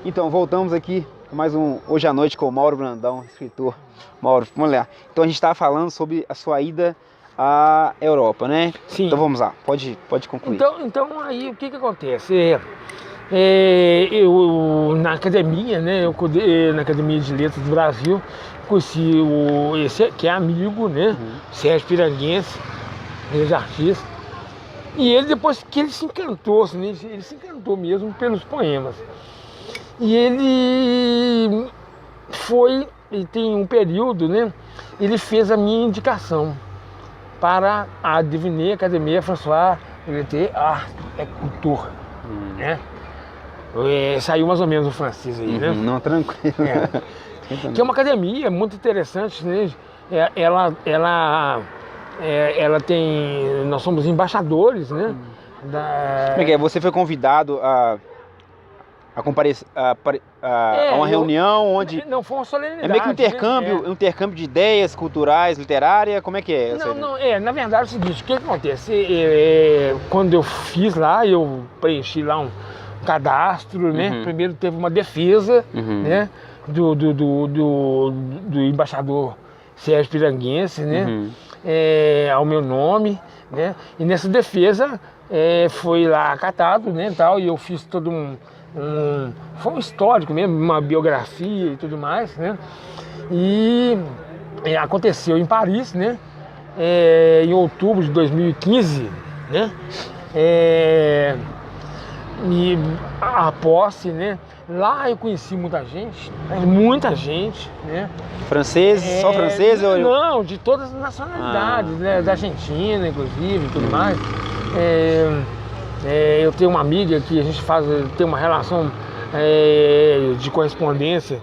Então, voltamos aqui mais um Hoje à Noite com o Mauro Brandão, escritor. Mauro, vamos lá. Então a gente estava falando sobre a sua ida à Europa, né? Sim. Então vamos lá, pode concluir. Então aí o que acontece? Eu na academia, né? Na Academia de Letras do Brasil, conheci esse que é amigo, né? Sérgio Piranguense, grande artista. E ele, depois que ele se encantou, assim, ele se encantou mesmo pelos poemas. E ele tem um período, né? Ele fez a minha indicação para a Divinei Academia François Art et Culture, né? Saiu mais ou menos o francês aí, né? Não, tranquilo. Que é uma academia muito interessante, né? Ela tem... Nós somos embaixadores, né? Como é que é? Você foi convidado a comparecer a uma reunião onde... Não, foi uma solenidade. É meio que um intercâmbio de ideias culturais, literária, como é que é? Na verdade é o seguinte, o que acontece? Quando eu fiz lá, eu preenchi lá um cadastro, né? Primeiro teve uma defesa, né? Do embaixador Sérgio Piranguense, né? Ao meu nome, né? E nessa defesa foi lá acatado, né? Tal, e eu fiz todo foi um histórico mesmo, uma biografia e tudo mais, né? E aconteceu em Paris, né? Em outubro de 2015, né? E a posse, né? Lá eu conheci muita gente, né? Franceses, só franceses? Não, de todas as nacionalidades, né? Da Argentina, inclusive, e tudo mais. Eu tenho uma amiga que a gente tem uma relação de correspondência,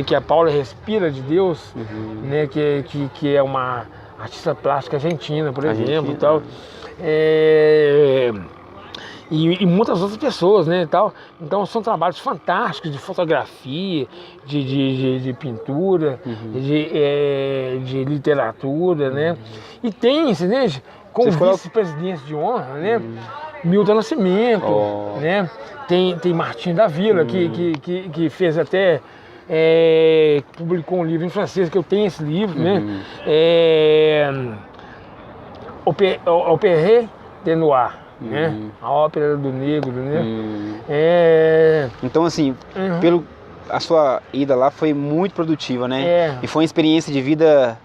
que é a Paula Respira de Deus, né, que é uma artista plástica argentina, por exemplo, e tal. E muitas outras pessoas, né, e tal. Então são trabalhos fantásticos de fotografia, de pintura, de literatura, né. E tem, entende? Com vice-presidente de honra, né? Milton Nascimento, né? Tem Martim da Vila, que fez até... publicou um livro em francês, que eu tenho esse livro, né? Opéré de Noir, né? A ópera do negro, né? Então, assim, a sua ida lá foi muito produtiva, né? E foi uma experiência de vida...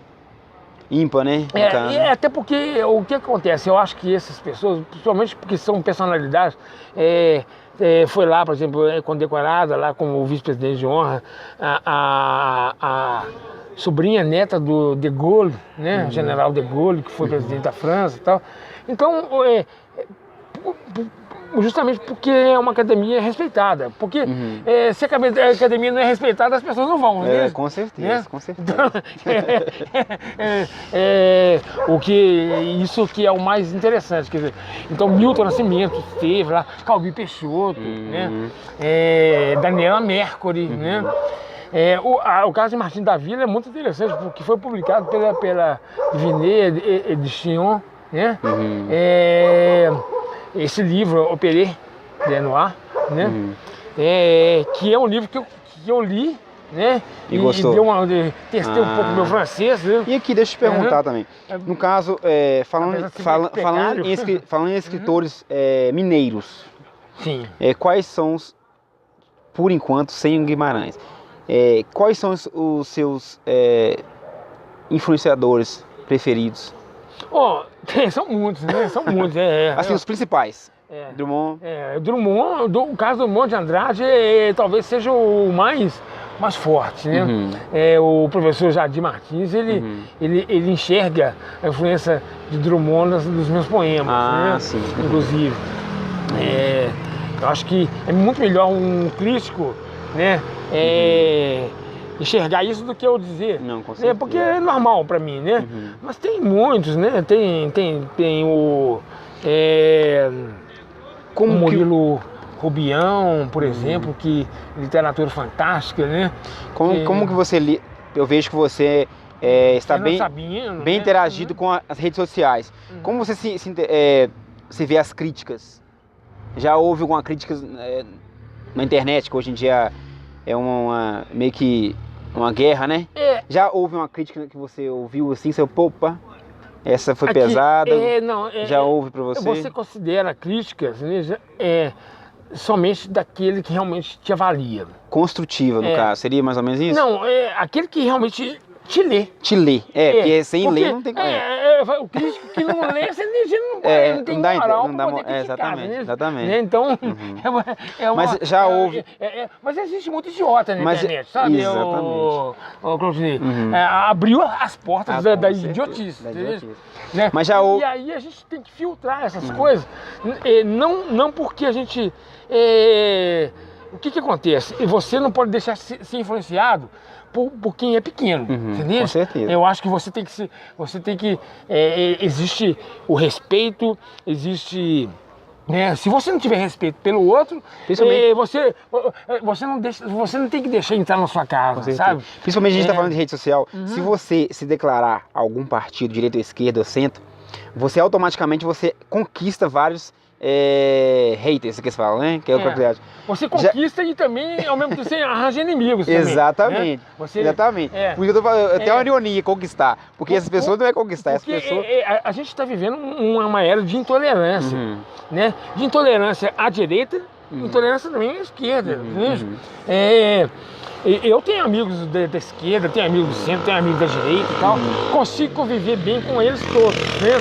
ímpar, né? Até porque o que acontece, eu acho que essas pessoas, principalmente porque são personalidades, foi lá, por exemplo, condecorada lá como vice-presidente de honra, a sobrinha neta do De Gaulle, né? General De Gaulle, que foi presidente da França e tal. Então, justamente porque é uma academia respeitada. Porque se a academia não é respeitada, as pessoas não vão, né? Com certeza, com certeza. Isso que é o mais interessante. Quer dizer, então, Milton Nascimento esteve lá, Calbi Peixoto, né? Daniela Mercury, né? O caso de Martim da Vila é muito interessante, porque foi publicado pela Divinei Edition, né? Esse livro, Opéré de Noir, né? Que é um livro que eu li, né? E gostou? Testei um pouco meu francês, né? E aqui, deixa eu te perguntar também. No caso, falando em escritores mineiros, sim. Quais são por enquanto, sem o Guimarães, quais são os seus influenciadores preferidos? São muitos, né? São muitos. Assim, os principais. Drummond. O caso do Drummond de Andrade talvez seja o mais forte, né? O professor Jardim Martins, ele enxerga a influência de Drummond nos meus poemas, né? Sim. Inclusive. Eu acho que é muito melhor um crítico, né? Enxergar isso do que eu dizer. Não, com certeza. Porque é normal para mim, né? Mas tem muitos, né? Tem o Como o Murilo Rubião, por exemplo, que literatura fantástica, né? Como que você eu vejo que você está bem Sabino, né? Interagido com as redes sociais. Como você se vê as críticas? Já houve alguma crítica na internet, que hoje em dia é meio que uma guerra, né? Já houve uma crítica que você ouviu assim, seu opa, essa foi pesada? Já houve para você? Você considera críticas, né, somente daquele que realmente te avalia. Construtiva, no caso, seria mais ou menos isso? Não, aquele que realmente te lê. Te lê, porque sem ler não tem como. O crítico que não lê, você não tem moral para poder criticar, exatamente. Né? Então, mas já houve... mas existe muito idiota na internet, sabe? Exatamente. Claudinei, abriu as portas da idiotice. Né? Mas já houve... E aí a gente tem que filtrar essas coisas, não porque a gente... O que acontece? Você não pode deixar ser influenciado por quem é pequeno, entendeu? Com certeza. Eu acho que você tem que existe o respeito, existe, né? Se você não tiver respeito pelo outro, você não tem que deixar entrar na sua casa, sabe? Principalmente a gente está falando de rede social. Se você se declarar algum partido, direita ou esquerda ou centro, você automaticamente conquista vários haters, que você fala, né? Que é o que eu acho. Você conquista e também, ao mesmo tempo, você arranja inimigos também. Exatamente. Né? Exatamente. Por isso eu tenho uma ironia conquistar. Porque essas pessoas não é conquistar, essas pessoas... A gente está vivendo uma era de intolerância, né? De intolerância à direita, intolerância também à esquerda. Eu tenho amigos da esquerda, tenho amigos do centro, tenho amigos da direita e tal. Consigo conviver bem com eles todos, né?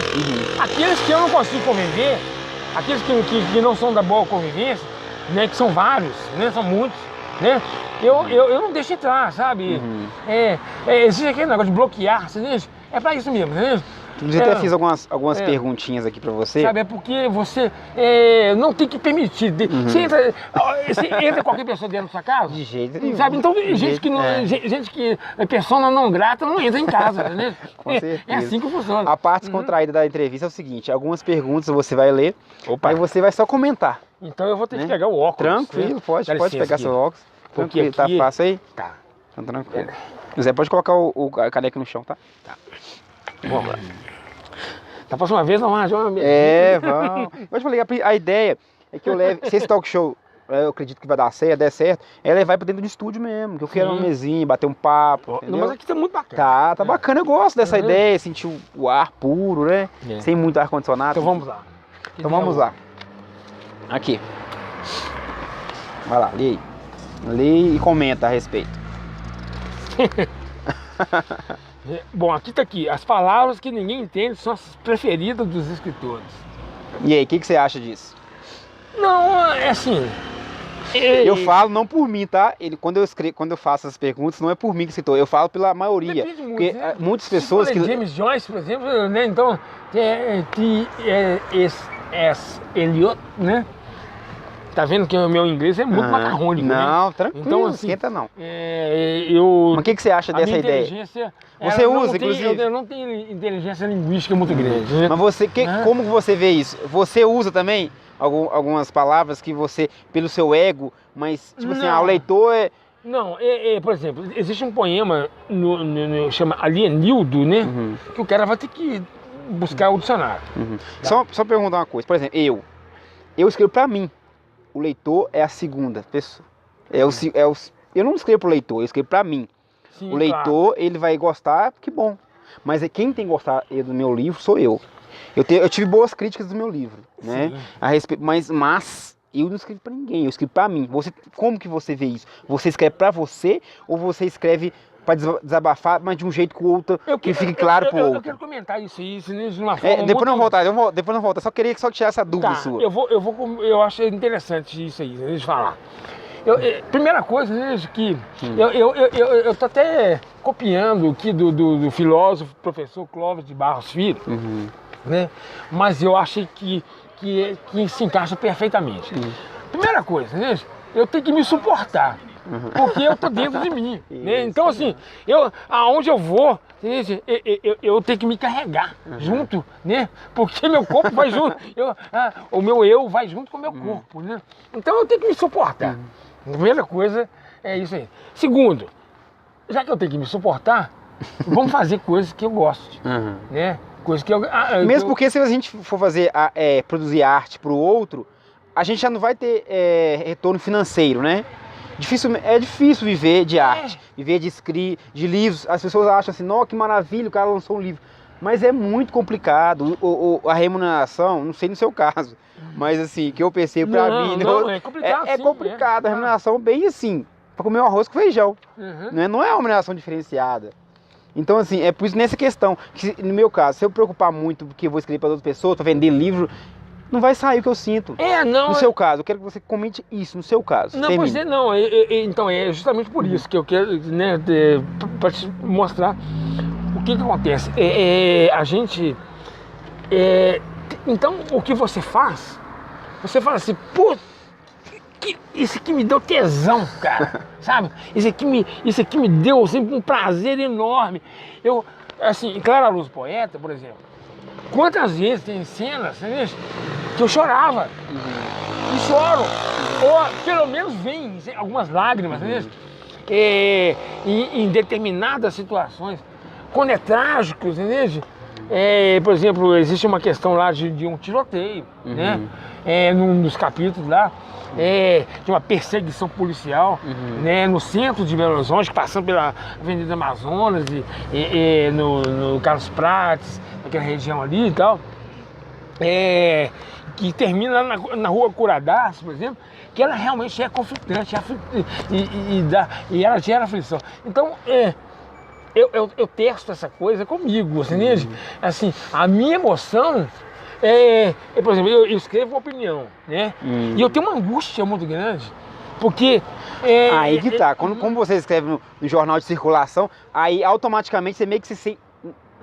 Aqueles que eu não consigo conviver, aqueles que não são da boa convivência, né, que são vários, né, são muitos, né, eu não deixo entrar, sabe? Existe aquele negócio de bloquear, entendeu? É pra isso mesmo, entendeu? Eu até fiz algumas perguntinhas aqui pra você. Sabe, é porque você não tem que permitir. Você entra qualquer pessoa dentro da sua casa? De jeito nenhum. Sabe, então gente que é persona não grata não entra em casa, né? Com certeza. É assim que funciona. A parte contraída da entrevista é o seguinte, algumas perguntas você vai ler, aí você vai só comentar. Então eu vou ter que pegar o óculos. Tranquilo, né? pode pegar seu óculos. Porque tá fácil aí? Tá. Então tranquilo. Zé, pode colocar a caneca no chão, tá? Tá. Vamos lá. Da próxima vez não arranjou uma mesa. Vamos. Eu te falei, a ideia é que eu leve, se esse talk show, eu acredito que vai dar certo, é levar pra dentro do estúdio mesmo, que eu quero uma mesinha, bater um papo, Não, mas aqui tá muito bacana. Tá bacana, eu gosto dessa ideia, sentir o ar puro, né? Sem muito ar-condicionado. Então vamos lá. Então vamos lá. Aqui. Vai lá, lê aí. Lê e comenta a respeito. Bom, aqui tá aqui. As palavras que ninguém entende são as preferidas dos escritores. E aí, o que você acha disso? Não, é assim... Eu falo não por mim, tá? Quando eu faço as perguntas, não é por mim que citou, eu falo pela maioria. Depende muito, porque né? muitas pessoas que... James Joyce, por exemplo, né? Então, T.S. Eliot, né? Tá vendo que o meu inglês é muito macarrônico, né? Não, tranquilo, então, não assim, esquenta não. Mas o que você acha dessa ideia? Você usa, inclusive? Eu não tenho inteligência linguística muito grande. Né? Mas como você vê isso? Você usa também algumas palavras que você, pelo seu ego, mas tipo assim, o leitor é... Não, por exemplo, existe um poema, chama Alienildo, né? Que o cara vai ter que buscar o dicionário. Tá? Só perguntar uma coisa, por exemplo, eu escrevo pra mim. O leitor é a segunda pessoa. Eu não escrevo pro leitor, eu escrevo pra mim. Sim, o leitor, ele vai gostar, que bom. Mas quem tem que gostar do meu livro sou eu. Eu tive boas críticas do meu livro, né? A respeito, mas eu não escrevo pra ninguém, eu escrevo pra mim. Como que você vê isso? Você escreve pra você ou você escreve para desabafar, mas de um jeito que o outro que fique claro pro outro? Eu quero comentar isso de uma forma depois não voltar, só queria tirar essa dúvida sua. Eu acho interessante isso aí, deixa eu falar. Primeira coisa, que eu tô até copiando aqui do filósofo, professor Clóvis de Barros Filho, né? Mas eu achei que se encaixa perfeitamente. Primeira coisa, eu tenho que me suportar. porque eu tô dentro de mim, né? Então assim, aonde eu vou, eu tenho que me carregar junto, né? Porque meu corpo vai junto, o meu eu vai junto com o meu corpo, né? Então eu tenho que me suportar. A primeira coisa é isso aí. Segundo, já que eu tenho que me suportar, vamos fazer coisas que eu gosto, né? Coisas que Mesmo porque se a gente for fazer, produzir arte para o outro, a gente já não vai ter retorno financeiro, né? É difícil viver de arte, viver de livros. As pessoas acham assim, nossa, que maravilha, o cara lançou um livro. Mas é muito complicado. A remuneração, não sei no seu caso, mas assim, que eu percebo pra mim... É complicado, é complicado, a remuneração bem assim, pra comer um arroz com feijão. Não é uma remuneração diferenciada. Então assim, é por isso nessa questão, que no meu caso, se eu preocupar muito porque eu vou escrever para outras pessoas, tô vendendo livro, não vai sair o que eu sinto. No seu caso, eu quero que você comente isso, no seu caso. Não, pois é, não. Então é justamente por isso que eu quero, né, para te mostrar o que acontece. A gente... então, o que você faz, você fala assim, pô, isso aqui me deu tesão, cara, sabe? Isso aqui me deu sempre um prazer enorme. Eu, assim, Clara Luz Poeta, por exemplo, quantas vezes tem cenas, né, que eu chorava, e choro, ou pelo menos vem algumas lágrimas, né, em determinadas situações, quando é trágico, entende? Por exemplo, existe uma questão lá de um tiroteio, né? Num dos capítulos lá, de uma perseguição policial, né? No centro de Belo Horizonte, passando pela Avenida Amazonas, no Carlos Prates, naquela região ali e tal, que termina na Rua Curadaço, por exemplo, que ela realmente é conflitante e ela gera aflição. Então, eu testo essa coisa comigo, você entende? Assim, a minha emoção por exemplo, eu escrevo opinião, né? E eu tenho uma angústia muito grande, porque... aí que tá, como você escreve no jornal de circulação, aí automaticamente você meio que se sente...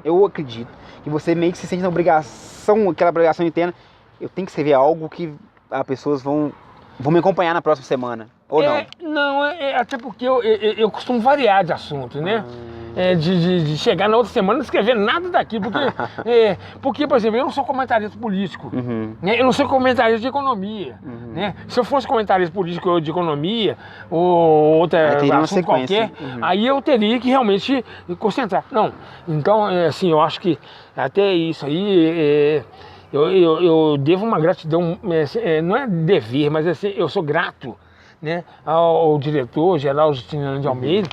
Eu acredito que você meio que se sente na obrigação, aquela obrigação interna, eu tenho que escrever algo que as pessoas vão me acompanhar na próxima semana, ou não? Não, até porque eu costumo variar de assunto, né? De chegar na outra semana e não escrever nada daqui, porque, por exemplo, eu não sou comentarista político, né? Eu não sou comentarista de economia, né? Se eu fosse comentarista político ou de economia, ou outra assunto qualquer, aí eu teria que realmente concentrar. Não, então, assim, eu acho que até isso aí... Eu devo uma gratidão, não é dever, mas assim, eu sou grato, né, ao diretor-geral Justiniano de Almeida,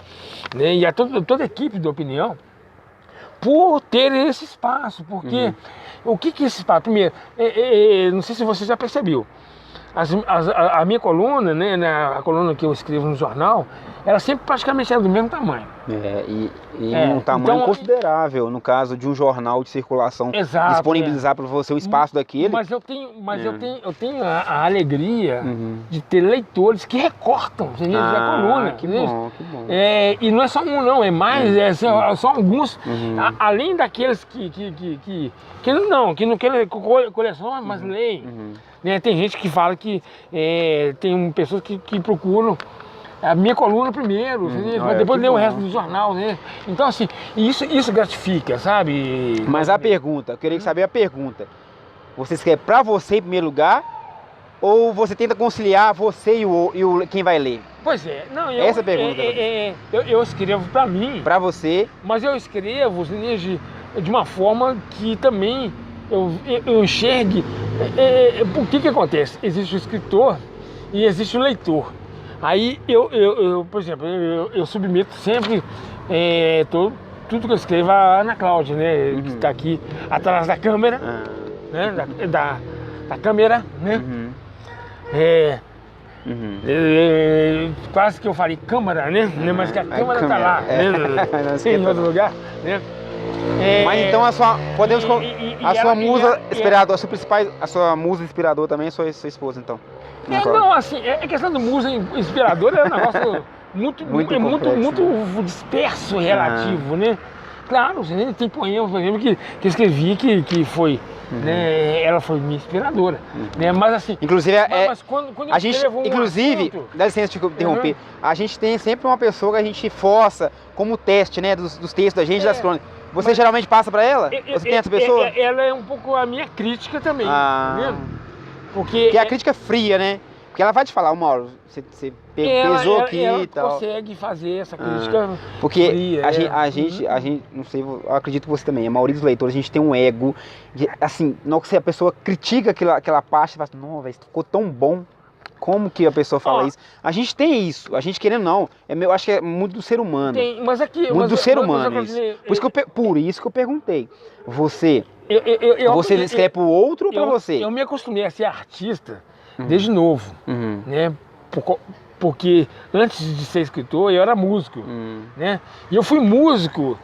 né, e a toda a equipe de opinião, por ter esse espaço, porque o que é esse espaço? Primeiro, não sei se você já percebeu, a minha coluna, né, a coluna que eu escrevo no jornal, ela sempre praticamente era do mesmo tamanho. Um tamanho considerável, no caso de um jornal de circulação, disponibilizar para você o espaço daquele. Mas eu tenho a alegria de ter leitores que recortam a coluna. Que bom, que bom. E não é só um não, é mais, são alguns, além daqueles que não querem coleção, mas leem. Né? Tem gente que fala que tem pessoas que procuram a minha coluna primeiro, mas depois lê o resto do jornal, né? Então, assim, isso gratifica, sabe? Mas a pergunta, eu queria saber a pergunta. Você escreve pra você em primeiro lugar, ou você tenta conciliar você e quem vai ler? Pois é, não, essa pergunta. Eu escrevo pra mim. Pra você. Mas eu escrevo de uma forma que também eu enxergue. O que acontece? Existe o escritor e existe o leitor. Aí por exemplo, eu submeto sempre tudo que eu escrevo à Ana Cláudia, né? Que está aqui atrás da câmera, né? Da câmera, né? Quase que eu falei câmara, né? Mas que a câmera está lá, né? Em outro lugar, né? Mas então podemos a sua musa inspiradora, a sua musa inspiradora também é sua esposa, então. Não, assim, a questão do musa inspiradora é um negócio muito disperso e relativo, né? Claro, tem poemas, por exemplo, que eu escrevi que foi né? Ela foi minha inspiradora, né? Mas assim... Inclusive, mas quando a gente, inclusive, dá licença de interromper, a gente tem sempre uma pessoa que a gente força como teste, né, dos textos da gente, das crônicas. Você geralmente passa pra ela? Você tem essa pessoa? Ela é um pouco a minha crítica também, entendeu? Porque a crítica é fria, né? Porque ela vai te falar, Mauro, você pesou aqui e tal. Ela consegue fazer essa crítica porque fria. A gente, não sei, eu acredito que você também, a maioria dos leitores, a gente tem um ego, assim, não que a pessoa critica aquela parte, você fala assim, não, velho, ficou tão bom. Como que a pessoa fala isso? A gente tem isso, a gente querendo não, eu acho que é muito do ser humano. Tem, mas aqui... Muito do ser humano isso. Por isso que eu perguntei. Você escreve pro outro ou pra você? Eu me acostumei a ser artista desde novo, né? Porque antes de ser escritor eu era músico, né? E eu fui músico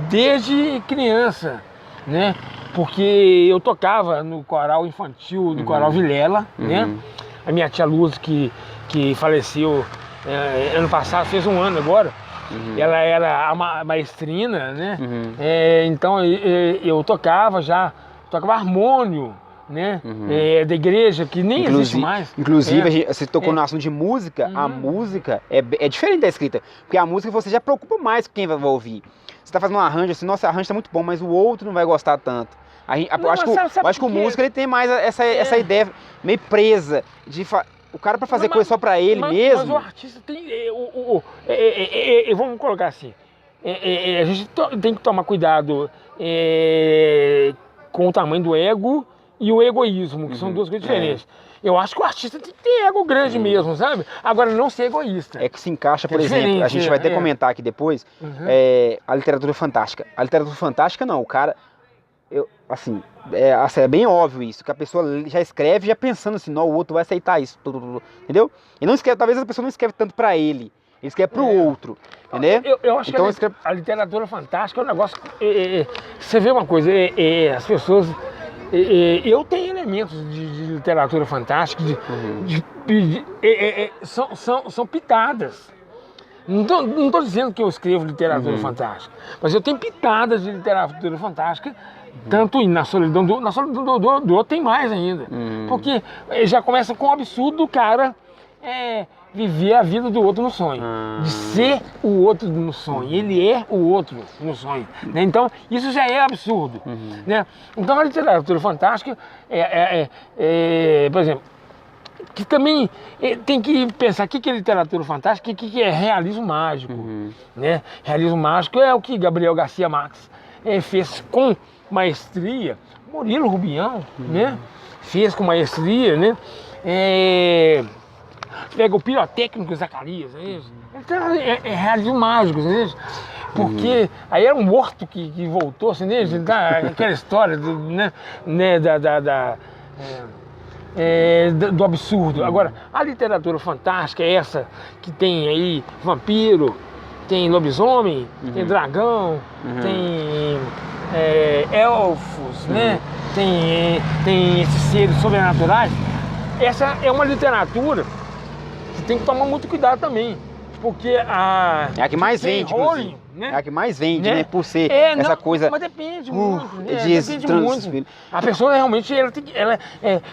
desde criança, né? Porque eu tocava no coral infantil do Coral Vilela, né? A minha tia Luz, que faleceu ano passado, fez 1 ano agora, ela era a maestrina, né? Então eu tocava harmônio, né? Da igreja, que nem existe mais. Inclusive, você tocou no assunto de música, a música é diferente da escrita, porque a música você já preocupa mais com quem vai ouvir. Você tá fazendo um arranjo assim, nossa, arranjo tá muito bom, mas o outro não vai gostar tanto. Eu acho que o músico ele tem mais essa ideia meio presa de o cara para fazer coisa só para ele mesmo. Mas o artista tem vamos colocar assim, a gente tem que tomar cuidado com o tamanho do ego e o egoísmo, que são duas coisas diferentes. Eu acho que o artista tem que ter ego grande mesmo, sabe? Agora, não ser egoísta. É que se encaixa, por exemplo, a gente vai até comentar aqui depois, a literatura fantástica. A literatura fantástica não, o cara... assim, é bem óbvio isso, que a pessoa já escreve já pensando assim, não, o outro vai aceitar isso, entendeu? E não escreve, talvez a pessoa não escreve tanto pra ele escreve pro outro, entendeu? Eu acho então, que a literatura fantástica é um negócio... você vê uma coisa, as pessoas... eu tenho elementos de literatura fantástica, são pitadas. Não estou dizendo que eu escrevo literatura fantástica, mas eu tenho pitadas de literatura fantástica, tanto na solidão do outro tem mais ainda. Porque já começa com o absurdo do cara viver a vida do outro no sonho, de ser o outro no sonho, ele é o outro no sonho, né? Então isso já é absurdo, né? Então a literatura fantástica por exemplo, que também tem que pensar o que é literatura fantástica e o que é realismo mágico, né? Realismo mágico é o que Gabriel Garcia Marques fez com maestria, Murilo Rubião, né? Fez com maestria, né? Pega o pirotécnico Zacarias, então, é realismo mágico, entendeu? Porque aí era um morto que voltou, assim, né? Aquela história do absurdo. Agora, a literatura fantástica é essa que tem aí vampiro, tem lobisomem, tem dragão, tem elfos, né? Tem esses seres sobrenaturais. Essa é uma literatura que tem que tomar muito cuidado também, porque é a que mais vende, Rowling, né? É a que mais vende, né? Por ser essa coisa... Mas depende muito, né? Depende muito. A pessoa realmente,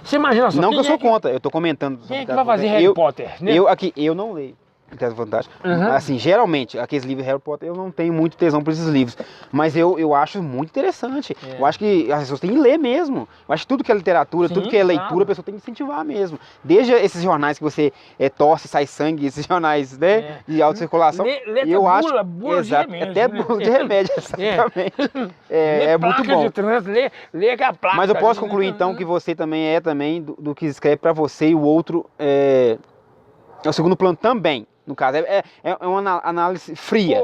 você imagina só... Não que eu sou contra, eu tô comentando... Quem é que vai fazer Harry Potter, né? Eu não leio Literatura Fantástica. Assim, geralmente, aqueles livros de Harry Potter, eu não tenho muito tesão por esses livros. Mas eu acho muito interessante. Eu acho que as pessoas têm que ler mesmo. Eu acho que tudo que é literatura, tudo que é leitura, a pessoa tem que incentivar mesmo. Desde esses jornais que você torce, sai sangue, esses jornais, né, de alta circulação. Eu acho... Bula de remédio, até bula de remédio, exatamente. É muito bom. De trânsito, lê aquela placa. Mas eu posso concluir, então, que você também é do que escreve pra você e o outro é o segundo plano também. No caso, é uma análise fria.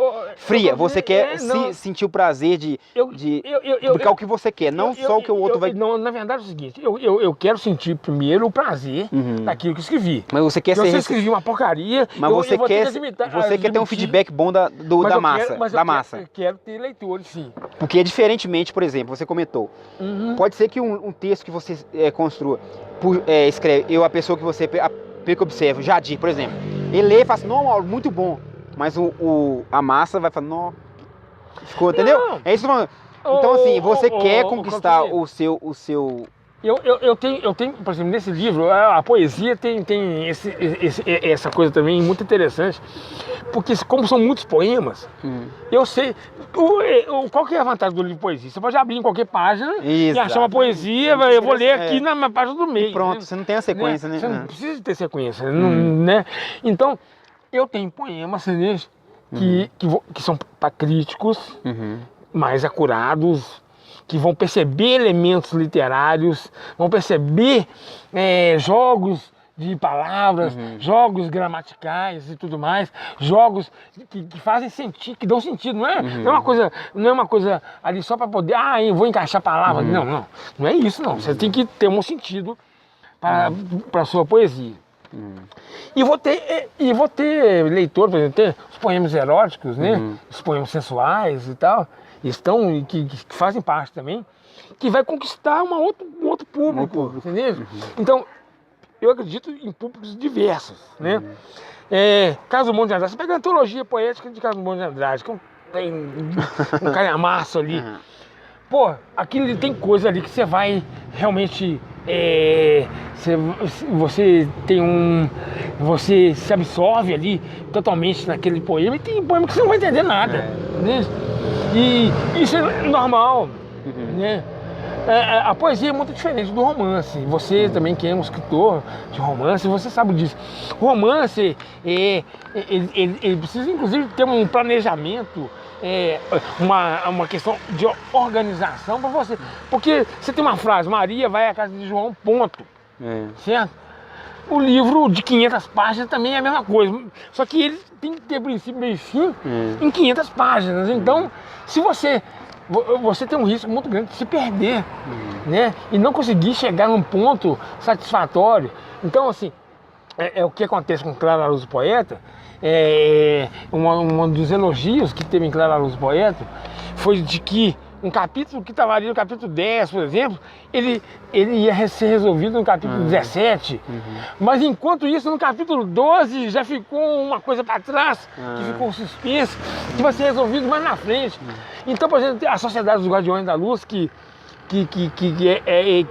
Você quer sentir o prazer de publicar o que você quer, não só o que o outro vai... Não, na verdade é o seguinte, eu quero sentir primeiro o prazer daquilo que escrevi. Mas você quer ser... Se eu escrevi uma porcaria, mas você quer ter um feedback bom da massa. Eu quero ter leitores, sim. Porque diferentemente, por exemplo, você comentou, pode ser que um texto que você construa, escreve, a pessoa que você... Pelo que eu observo, Jadir, por exemplo, ele lê e fala assim, não, Mauro, muito bom, mas a massa vai falar, não, ficou, entendeu? É isso que eu tô falando. Então, assim, você quer conquistar o seu... Eu tenho, por exemplo, nesse livro, a poesia tem essa coisa também muito interessante, porque como são muitos poemas, eu sei... Qual que é a vantagem do livro de poesia? Você pode abrir em qualquer página e achar uma poesia, eu vou ler aqui na página do meio. Pronto, né? você não tem a sequência, né? Você não precisa ter sequência, né? Então, eu tenho poemas, né, que são para críticos, mais acurados, que vão perceber elementos literários, vão perceber jogos de palavras, jogos gramaticais e tudo mais, jogos que fazem sentido, que dão sentido, não é uma coisa ali só para poder, eu vou encaixar palavras, não é isso não, você tem que ter um sentido para a sua poesia. E vou ter leitor, por exemplo, tem os poemas eróticos, né? Os poemas sensuais e tal, que fazem parte também, que vai conquistar um outro público, entendeu? Então, eu acredito em públicos diversos, né? Carlos Drummond de Andrade, você pega a antologia poética de Carlos Drummond de Andrade, que tem um calhamaço ali. Pô, aquilo tem coisa ali que você vai realmente... Você se absorve ali totalmente naquele poema, e tem poema que você não vai entender nada, né? E isso é normal, né? A poesia é muito diferente do romance. Você também que é um escritor de romance, você sabe disso. O romance, ele precisa inclusive ter um planejamento, uma questão de organização para você. Porque você tem uma frase, Maria vai à casa de João, ponto. Certo? O livro de 500 páginas também é a mesma coisa. Só que ele tem que ter princípio, meio e fim em 500 páginas. Então, se você tem um risco muito grande de se perder, né? E não conseguir chegar num ponto satisfatório. Então, assim, o que acontece com Clara Luz do Poeta, um dos elogios que teve em Clara Luz do Poeta foi de que um capítulo que estava ali no capítulo 10, por exemplo, ele ia ser resolvido no capítulo 17. Mas enquanto isso, no capítulo 12 já ficou uma coisa para trás, que ficou um suspense, que vai ser resolvido mais na frente. Então, por exemplo, a Sociedade dos Guardiões da Luz, que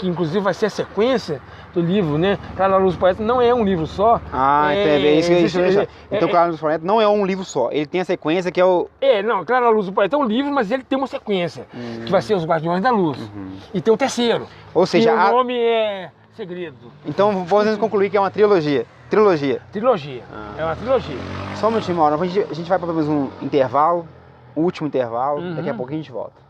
inclusive vai ser a sequência do livro, né? Clara Luz do Poeta não é um livro só. Então, Clara Luz do Poeta não é um livro só. Ele tem a sequência que é o... Clara Luz do Poeta é um livro, mas ele tem uma sequência, que vai ser Os Guardiões da Luz. E tem o terceiro. Ou seja, o nome é Segredo. Então, podemos concluir que é uma trilogia. Trilogia. É uma trilogia. Só um minutinho, Mauro. A gente vai para mais um intervalo, último intervalo. Daqui a pouco a gente volta.